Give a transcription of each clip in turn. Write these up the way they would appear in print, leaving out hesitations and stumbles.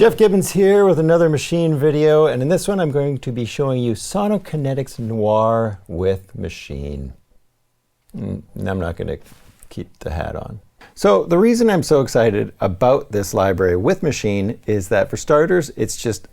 Jeff Gibbons here with another Maschine video, and in this one I'm going to be showing you Sonokinetic's Noir with Maschine. I'm not going to keep the hat on. So the reason I'm so excited about this library with Maschine is that, for starters, it's just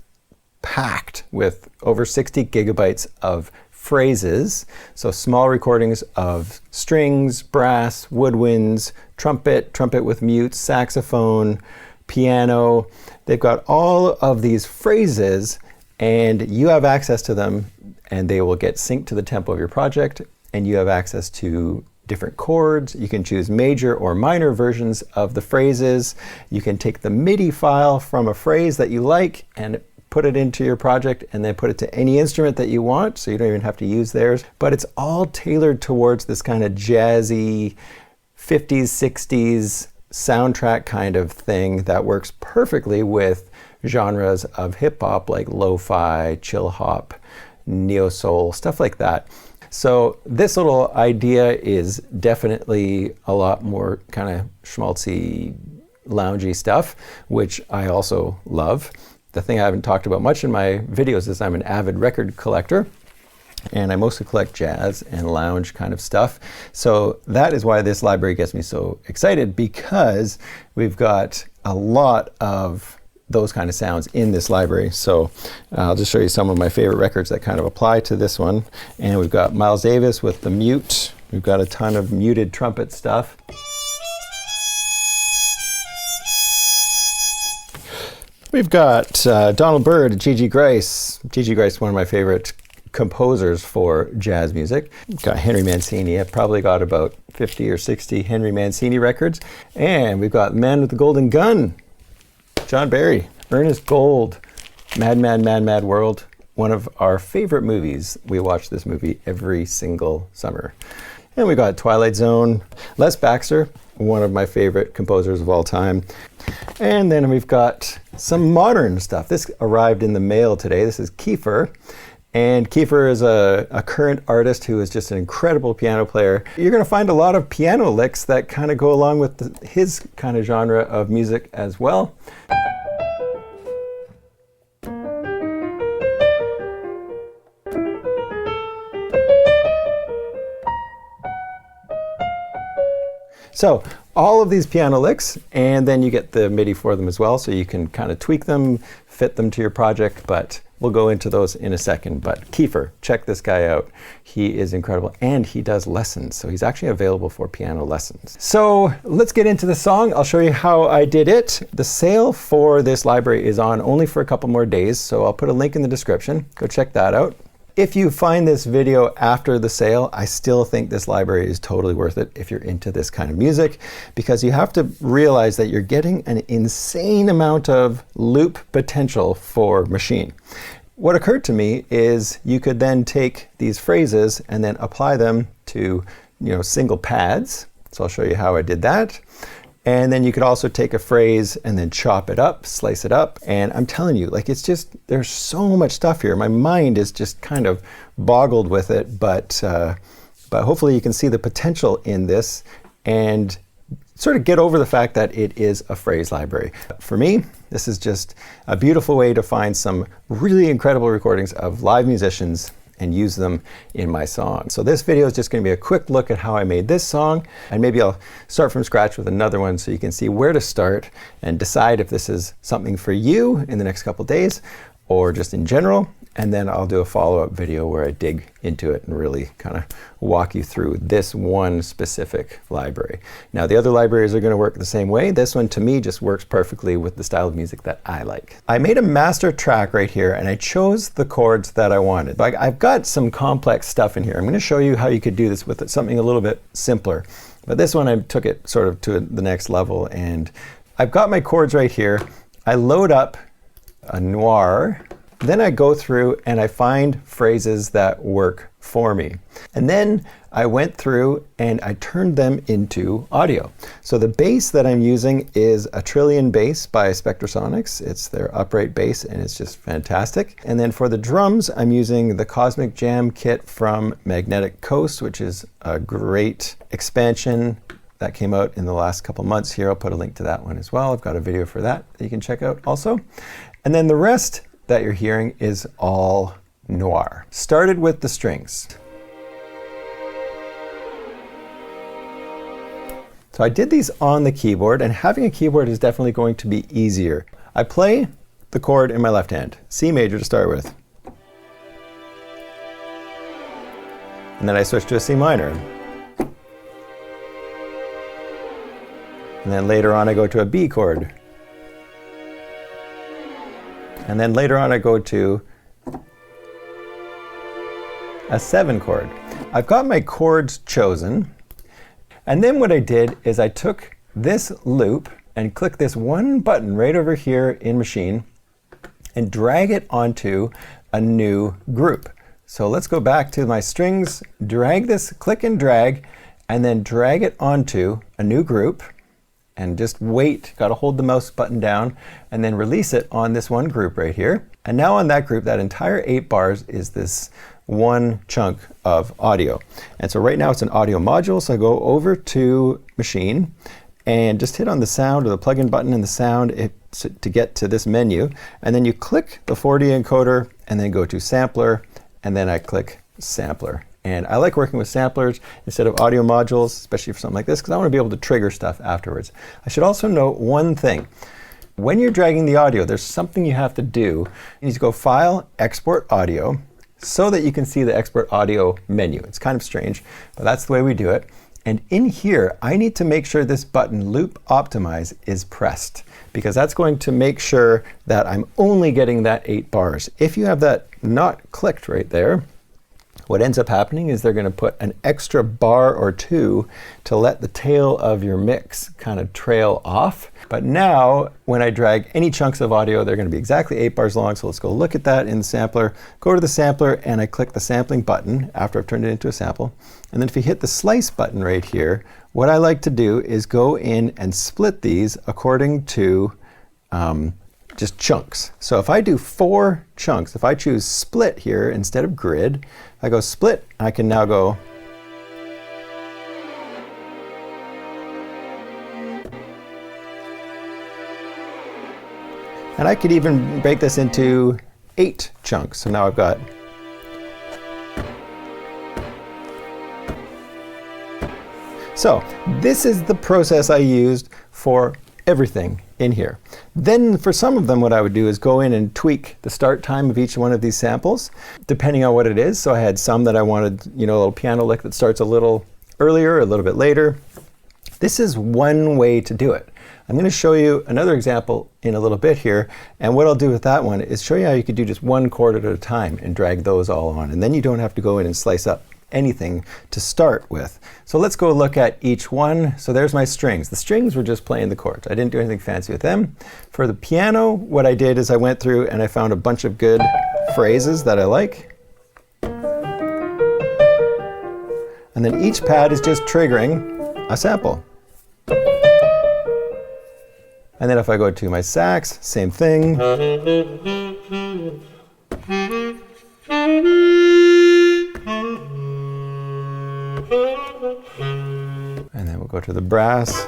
packed with over 60 gigabytes of phrases, so small recordings of strings, brass, woodwinds, trumpet with mutes, saxophone, piano. They've got all of these phrases and you have access to them, and they will get synced to the tempo of your project, and you have access to different chords. You can choose major or minor versions of the phrases. You can take the MIDI file from a phrase that you like and put it into your project, and then put it to any instrument that you want, so you don't even have to use theirs. But it's all tailored towards this kind of jazzy 50s, 60s soundtrack kind of thing that works perfectly with genres of hip hop like lo-fi, chill hop, neo soul, stuff like that. So this little idea is definitely a lot more kind of schmaltzy, loungy stuff, which I also love. The thing I haven't talked about much in my videos is I'm an avid record collector, and I mostly collect jazz and lounge kind of stuff. So that is why this library gets me so excited, because we've got a lot of those kind of sounds in this library. So I'll just show you some of my favorite records that kind of apply to this one. And we've got Miles Davis with the mute. We've got a ton of muted trumpet stuff. We've got Donald Byrd, Gigi Grice. Gigi Grice, one of my favorite composers for jazz music. We've got Henry Mancini. I've probably got about 50 or 60 Henry Mancini records. And we've got Man with the Golden Gun, John Barry. Ernest Gold, Mad, Mad, Mad, Mad World. One of our favorite movies. We watch this movie every single summer. And we got Twilight Zone, Les Baxter, one of my favorite composers of all time. And then we've got some modern stuff. This arrived in the mail today. This is Kiefer. And Kiefer is a current artist who is just an incredible piano player. You're going to find a lot of piano licks that kind of go along with his kind of genre of music as well. So all of these piano licks, and then you get the MIDI for them as well, so you can kind of tweak them, fit them to your project, but we'll go into those in a second. But Kiefer, check this guy out. He is incredible, and he does lessons, so he's actually available for piano lessons. So let's get into the song. I'll show you how I did it. The sale for this library is on only for a couple more days, so I'll put a link in the description. Go check that out. If you find this video after the sale, I still think this library is totally worth it if you're into this kind of music, because you have to realize that you're getting an insane amount of loop potential for Maschine. What occurred to me is you could then take these phrases and then apply them to, single pads. So I'll show you how I did that. And then you could also take a phrase and then chop it up, slice it up. And I'm telling you, like, it's just, there's so much stuff here. My mind is just kind of boggled with it, but hopefully you can see the potential in this and sort of get over the fact that it is a phrase library. For me, this is just a beautiful way to find some really incredible recordings of live musicians and use them in my song. So this video is just going to be a quick look at how I made this song, and maybe I'll start from scratch with another one so you can see where to start and decide if this is something for you in the next couple days or just in general. And then I'll do a follow-up video where I dig into it and really kind of walk you through this one specific library. Now, the other libraries are going to work the same way. This one, to me, just works perfectly with the style of music that I like. I made a master track right here, and I chose the chords that I wanted. But I've got some complex stuff in here. I'm going to show you how you could do this with something a little bit simpler. But this one, I took it sort of to the next level, and I've got my chords right here. I load up a Noir. Then I go through and I find phrases that work for me. And then I went through and I turned them into audio. So the bass that I'm using is a Trillion bass by Spectrasonics. It's their upright bass, and it's just fantastic. And then for the drums, I'm using the Cosmic Jam kit from Magnetic Coast, which is a great expansion that came out in the last couple months here. I'll put a link to that one as well. I've got a video for that you can check out also. And then the rest that you're hearing is all Noir. Started with the strings. So I did these on the keyboard, and having a keyboard is definitely going to be easier. I play the chord in my left hand, C major to start with. And then I switch to a C minor. And then later on I go to a B chord. And then later on I go to a 7 chord. I've got my chords chosen. And then what I did is I took this loop and click this one button right over here in Maschine and drag it onto a new group. So let's go back to my strings, drag this, click and drag, and then drag it onto a new group and just wait, got to hold the mouse button down and then release it on this one group right here. And now on that group, that entire 8 bars is this one chunk of audio. And so right now it's an audio module, so I go over to Maschine and just hit on the sound or the plugin button in the sound to get to this menu. And then you click the 4D encoder and then go to sampler, and then I click sampler. And I like working with samplers instead of audio modules, especially for something like this, because I want to be able to trigger stuff afterwards. I should also note one thing. When you're dragging the audio, there's something you have to do. You need to go File, Export Audio, so that you can see the Export Audio menu. It's kind of strange, but that's the way we do it. And in here, I need to make sure this button, Loop Optimize, is pressed, because that's going to make sure that I'm only getting that 8 bars. If you have that not clicked right there, what ends up happening is they're going to put an extra bar or 2 to let the tail of your mix kind of trail off. But now, when I drag any chunks of audio, they're going to be exactly 8 bars long. So let's go look at that in the sampler. Go to the sampler, and I click the sampling button after I've turned it into a sample. And then if you hit the slice button right here, what I like to do is go in and split these according to just chunks. So if I do 4 chunks, if I choose split here instead of grid, I go split, I can now go and I could even break this into 8 chunks. So now I've got so this is the process I used for everything in here. Then for some of them, what I would do is go in and tweak the start time of each one of these samples, depending on what it is. So I had some that I wanted, a little piano lick that starts a little earlier, a little bit later. This is one way to do it. I'm going to show you another example in a little bit here, and what I'll do with that one is show you how you could do just 1 chord at a time and drag those all on, and then you don't have to go in and slice up anything to start with. So let's go look at each one. So there's my strings. The strings were just playing the chords. I didn't do anything fancy with them. For the piano, what I did is I went through and I found a bunch of good phrases that I like. And then each pad is just triggering a sample. And then if I go to my sax, same thing. And then we'll go to the brass.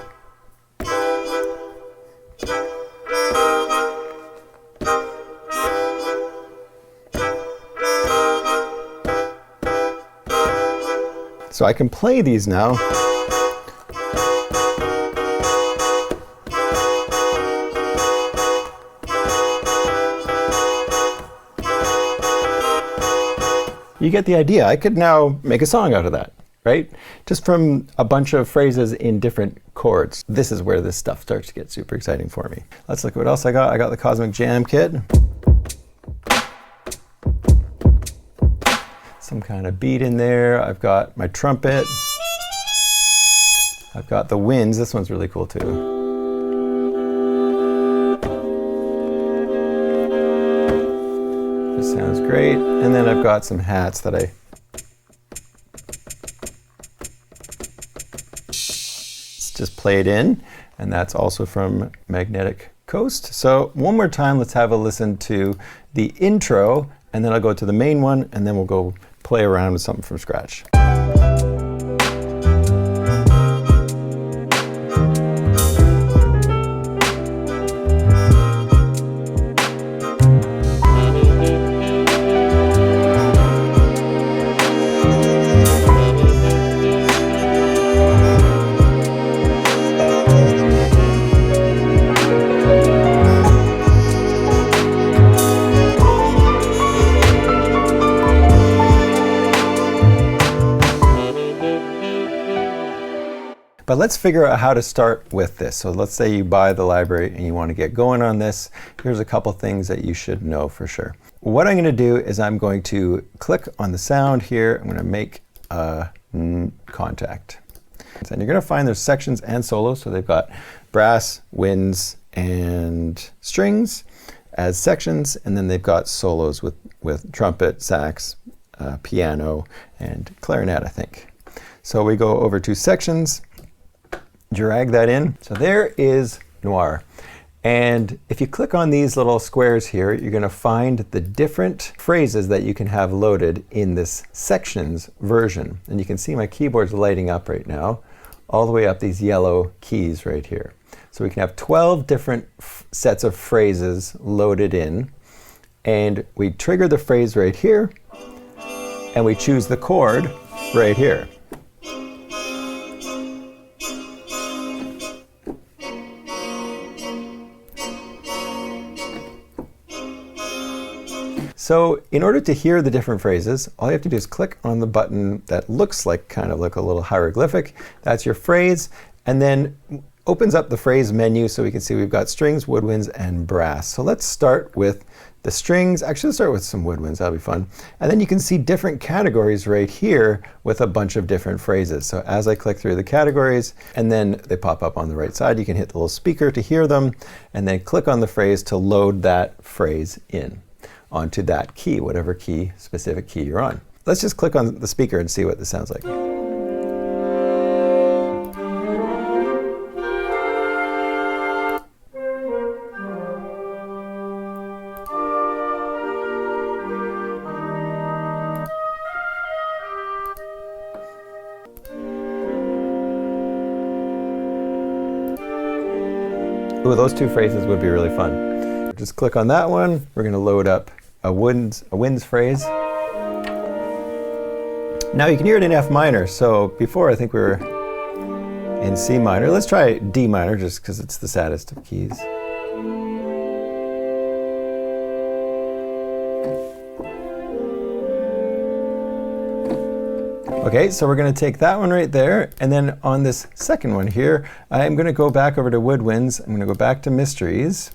So I can play these now. You get the idea. I could now make a song out of that, right? Just from a bunch of phrases in different chords. This is where this stuff starts to get super exciting for me. Let's look at what else I got. I got the Cosmic Jam Kit. Some kind of beat in there. I've got my trumpet. I've got the winds. This one's really cool too. This sounds great. And then I've got some hats that it's just played in, and that's also from Magnetic Coast. So one more time, let's have a listen to the intro, and then I'll go to the main one, and then we'll go play around with something from scratch. But let's figure out how to start with this. So let's say you buy the library and you want to get going on this. Here's a couple things that you should know for sure. What I'm going to do is I'm going to click on the sound here. I'm going to make a contact. And you're going to find there's sections and solos. So they've got brass, winds, and strings as sections, and then they've got solos with trumpet, sax, piano, and clarinet, I think. So we go over to sections, drag that in. So there is Noir. And if you click on these little squares here, you're going to find the different phrases that you can have loaded in this sections version. And you can see my keyboard's lighting up right now, all the way up these yellow keys right here. So we can have 12 different sets of phrases loaded in. And we trigger the phrase right here, and we choose the chord right here. So in order to hear the different phrases, all you have to do is click on the button that looks like kind of like a little hieroglyphic. That's your phrase, and then opens up the phrase menu so we can see we've got strings, woodwinds, and brass. So let's start with the strings. Actually, let's start with some woodwinds. That'll be fun. And then you can see different categories right here with a bunch of different phrases. So as I click through the categories, and then they pop up on the right side, you can hit the little speaker to hear them, and then click on the phrase to load that phrase in onto that key, whatever key, specific key you're on. Let's just click on the speaker and see what this sounds like. Ooh, those two phrases would be really fun. Just click on that one. We're going to load up a winds phrase. Now you can hear it in F minor. So before I think we were in C minor. Let's try D minor just because it's the saddest of keys. Okay, so we're going to take that one right there, and then on this second one here, I'm going to go back over to woodwinds. I'm going to go back to mysteries.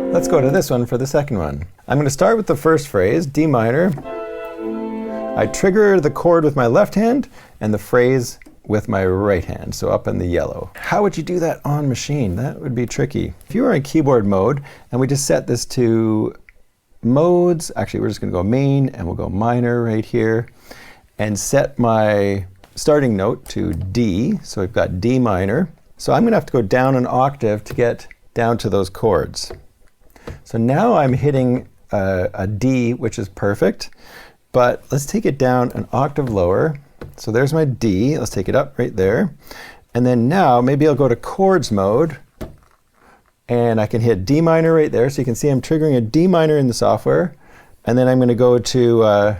Let's go to this one for the second one. I'm going to start with the first phrase, D minor. I trigger the chord with my left hand and the phrase with my right hand, so up in the yellow. How would you do that on machine? That would be tricky. If you were in keyboard mode and we just set this to modes, actually we're just going to go main and we'll go minor right here and set my starting note to D. So we've got D minor. So I'm going to have to go down an octave to get down to those chords. So now I'm hitting a D, which is perfect, but let's take it down an octave lower. So there's my D. Let's take it up right there. And then now maybe I'll go to chords mode, and I can hit D minor right there. So you can see I'm triggering a D minor in the software. And then I'm going to go to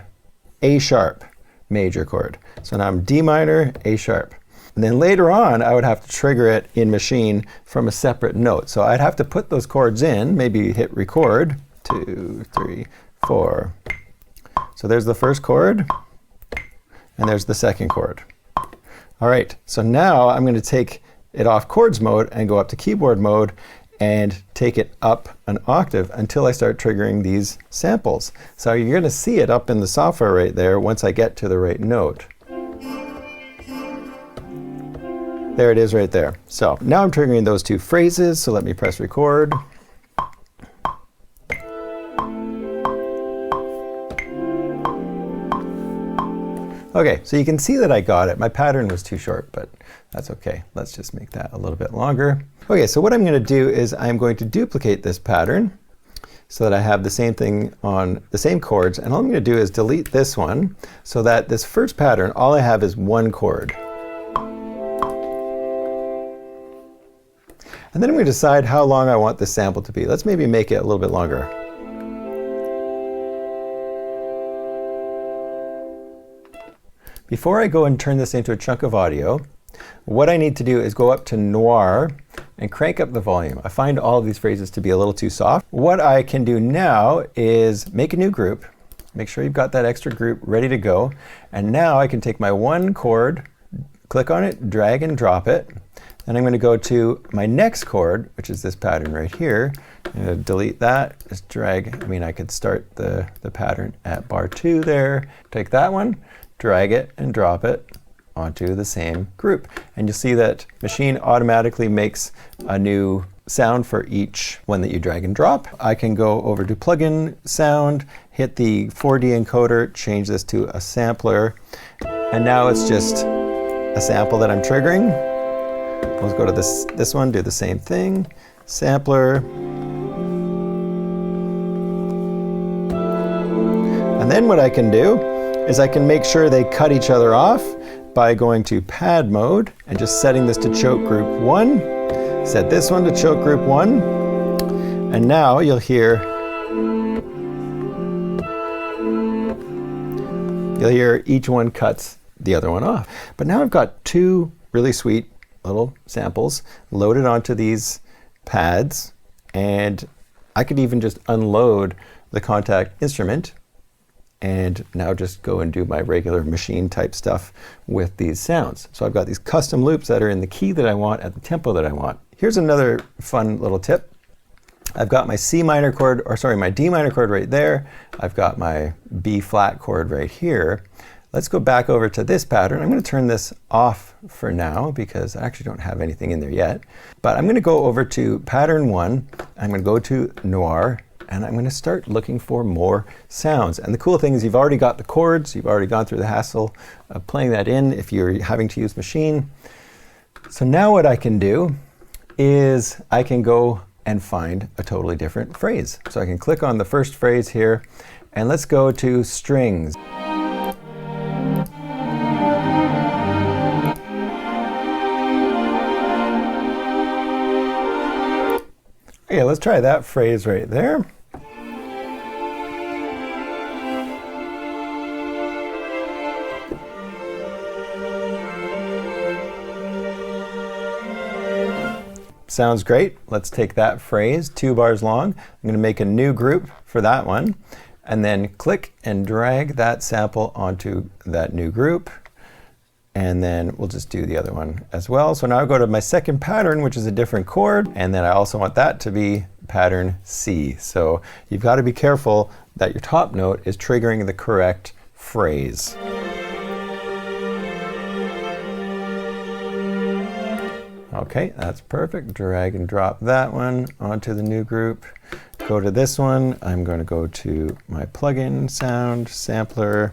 A sharp major chord. So now I'm D minor, A sharp. And then later on, I would have to trigger it in machine from a separate note. So I'd have to put those chords in, maybe hit record, 2, 3, 4. So there's the first chord, and there's the second chord. All right, so now I'm going to take it off chords mode and go up to keyboard mode and take it up an octave until I start triggering these samples. So you're going to see it up in the software right there once I get to the right note. There it is right there. So now I'm triggering those two phrases, so let me press record. Okay, so you can see that I got it. My pattern was too short, but that's okay. Let's just make that a little bit longer. Okay, so what I'm going to do is I'm going to duplicate this pattern so that I have the same thing on the same chords. And all I'm going to do is delete this one so that this first pattern, all I have is one chord. And then I'm going to decide how long I want this sample to be. Let's maybe make it a little bit longer. Before I go and turn this into a chunk of audio, what I need to do is go up to Noir and crank up the volume. I find all of these phrases to be a little too soft. What I can do now is make a new group. Make sure you've got that extra group ready to go. And now I can take my one chord, click on it, drag and drop it. Then I'm going to go to my next chord, which is this pattern right here. I'm going to delete that, just drag. I mean, I could start the pattern at bar 2 there. Take that one, drag it and drop it onto the same group. And you'll see that Maschine automatically makes a new sound for each one that you drag and drop. I can go over to plugin sound, hit the 4D encoder, change this to a sampler, and now it's just a sample that I'm triggering. Let's go to this one, do the same thing, sampler. And then what I can do is I can make sure they cut each other off by going to pad mode and just setting this to choke group 1. Set this one to choke group 1. And now you'll hear each one cuts the other one off. But now I've got two really sweet little samples loaded onto these pads, and I could even just unload the contact instrument and now just go and do my regular Maschine type stuff with these sounds. So I've got these custom loops that are in the key that I want at the tempo that I want. Here's another fun little tip. I've got my C minor chord, or sorry, my D minor chord right there. I've got my B flat chord right here. Let's go back over to this pattern. I'm going to turn this off for now because I actually don't have anything in there yet. But I'm going to go over to pattern 1. I'm going to go to Noir, and I'm going to start looking for more sounds. And the cool thing is you've already got the chords. You've already gone through the hassle of playing that in if you're having to use Maschine. So now what I can do is I can go and find a totally different phrase. So I can click on the first phrase here, and let's go to strings. Okay, let's try that phrase right there. Sounds great. Let's take that phrase, 2 bars long. I'm going to make a new group for that one, and then click and drag that sample onto that new group. And then we'll just do the other one as well. So now I go to my second pattern, which is a different chord, and then I also want that to be pattern C. So you've got to be careful that your top note is triggering the correct phrase. Okay, that's perfect. Drag and drop that one onto the new group. Go to this one. I'm going to go to my plugin sound sampler,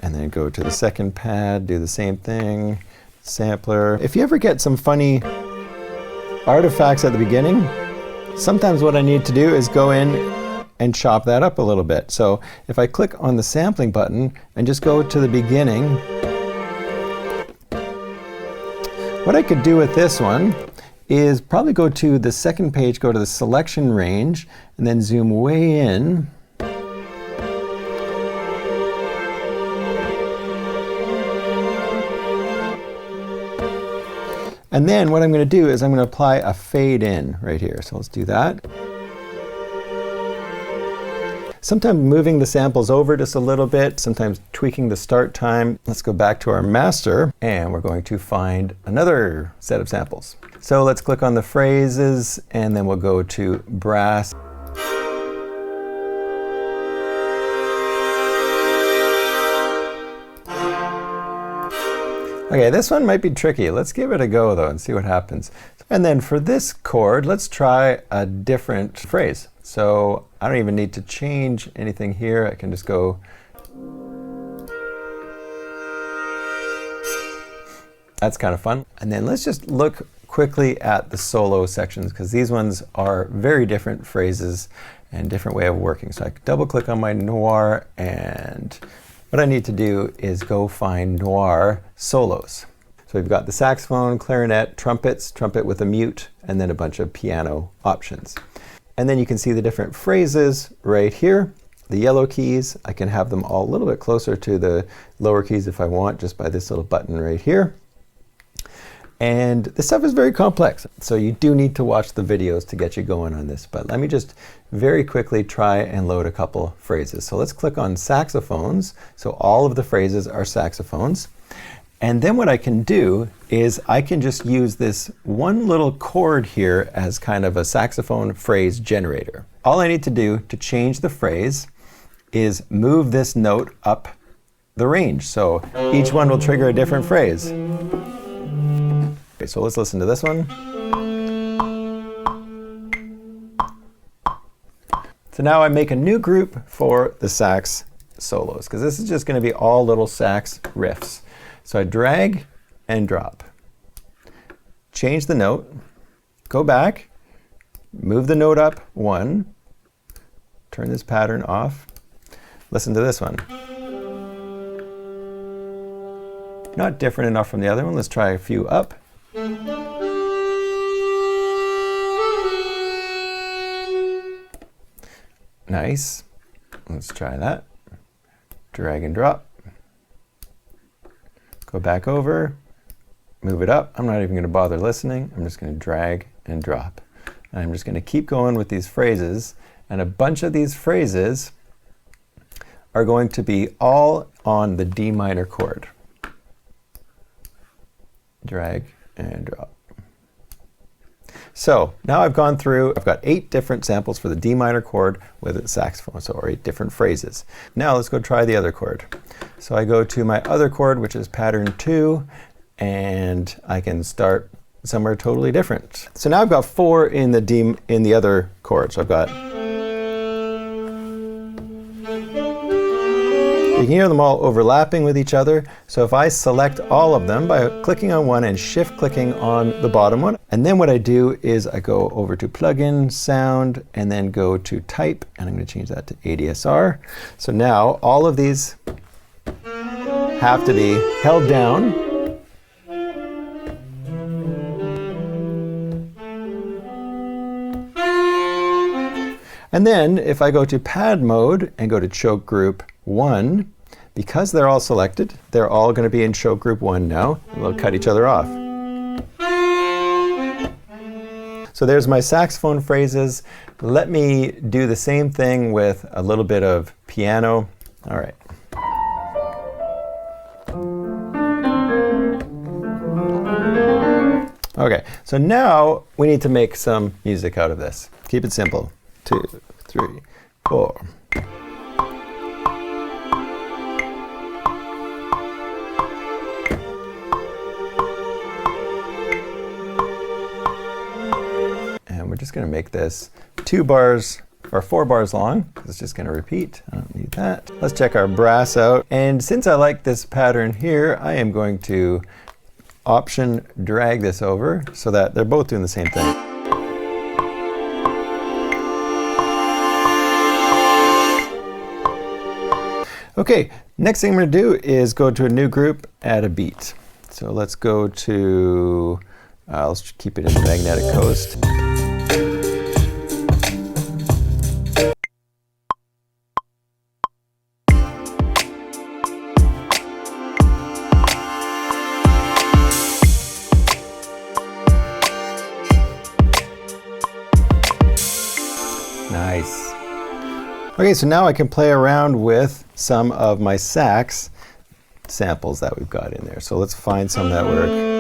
and then go to the second pad, do the same thing, sampler. If you ever get some funny artifacts at the beginning, sometimes what I need to do is go in and chop that up a little bit. So if I click on the sampling button and just go to the beginning, what I could do with this one is probably go to the second page, go to the selection range, and then zoom way in. And then what I'm going to do is I'm going to apply a fade in right here. So let's do that. Sometimes moving the samples over just a little bit, sometimes tweaking the start time. Let's go back to our master, and we're going to find another set of samples. So let's click on the phrases, and then we'll go to brass. Okay, this one might be tricky. Let's give it a go though and see what happens. And then for this chord, let's try a different phrase. So I don't even need to change anything here. I can just go. That's kind of fun. And then let's just look quickly at the solo sections, because these ones are very different phrases and different way of working. So I can double click on my Noir, and what I need to do is go find Noir solos. So we've got the saxophone, clarinet, trumpets, trumpet with a mute, and then a bunch of piano options. And then you can see the different phrases right here. The yellow keys, I can have them all a little bit closer to the lower keys if I want, just by this little button right here. And this stuff is very complex, so you do need to watch the videos to get you going on this. But let me just very quickly try and load a couple phrases. So let's click on saxophones. So all of the phrases are saxophones. And then what I can do is I can just use this one little chord here as kind of a saxophone phrase generator. All I need to do to change the phrase is move this note up the range. So each one will trigger a different phrase. Okay, so let's listen to this one. So now I make a new group for the sax solos, because this is just going to be all little sax riffs. So I drag and drop. Change the note, go back, move the note up one, turn this pattern off. Listen to this one. Not different enough from the other one. Let's try a few up. Nice. Let's try that. Drag and drop. Go back over, move it up. I'm not even going to bother listening. I'm just going to drag and drop. And I'm just going to keep going with these phrases. And a bunch of these phrases are going to be all on the D minor chord. Drag and drop. So now I've gone through, I've got 8 different samples for the D minor chord with a saxophone, so 8 different phrases. Now let's go try the other chord. So I go to my other chord, which is pattern 2, and I can start somewhere totally different. So now I've got 4 in the D in the other chord. So I've got, you can hear them all overlapping with each other. So if I select all of them by clicking on one and shift clicking on the bottom one, and then what I do is I go over to plugin, sound, and then go to type, and I'm going to change that to ADSR. So now all of these have to be held down. And then if I go to pad mode and go to choke group 1, because they're all selected, they're all going to be in choke group 1 now, and they'll cut each other off. So there's my saxophone phrases. Let me do the same thing with a little bit of piano. All right. Okay, so now we need to make some music out of this. Keep it simple. 2, 3, 4. And we're just going to make this 2 bars or 4 bars long. It's just going to repeat. I don't need that. Let's check our brass out. And since I like this pattern here, I am going to option drag this over so that they're both doing the same thing. Okay, next thing I'm going to do is go to a new group, add a beat. So let's go to, let's keep it in the magnetic coast. Nice. Okay, so now I can play around with some of my sax samples that we've got in there. So let's find some that work.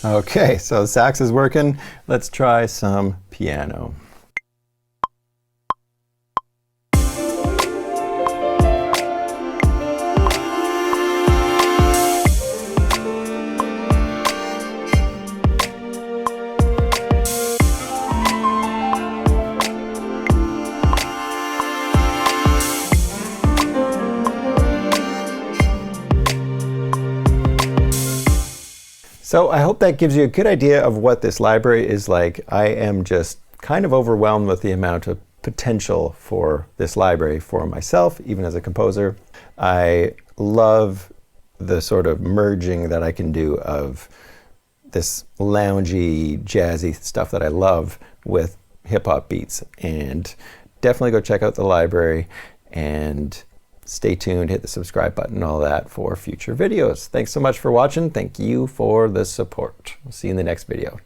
Okay, so sax is working. Let's try some piano. So I hope that gives you a good idea of what this library is like. I am just kind of overwhelmed with the amount of potential for this library for myself, even as a composer. I love the sort of merging that I can do of this loungy, jazzy stuff that I love with hip-hop beats. And definitely go check out the library and stay tuned, hit the subscribe button and all that for future videos. Thanks so much for watching. Thank you for the support. We'll see you in the next video.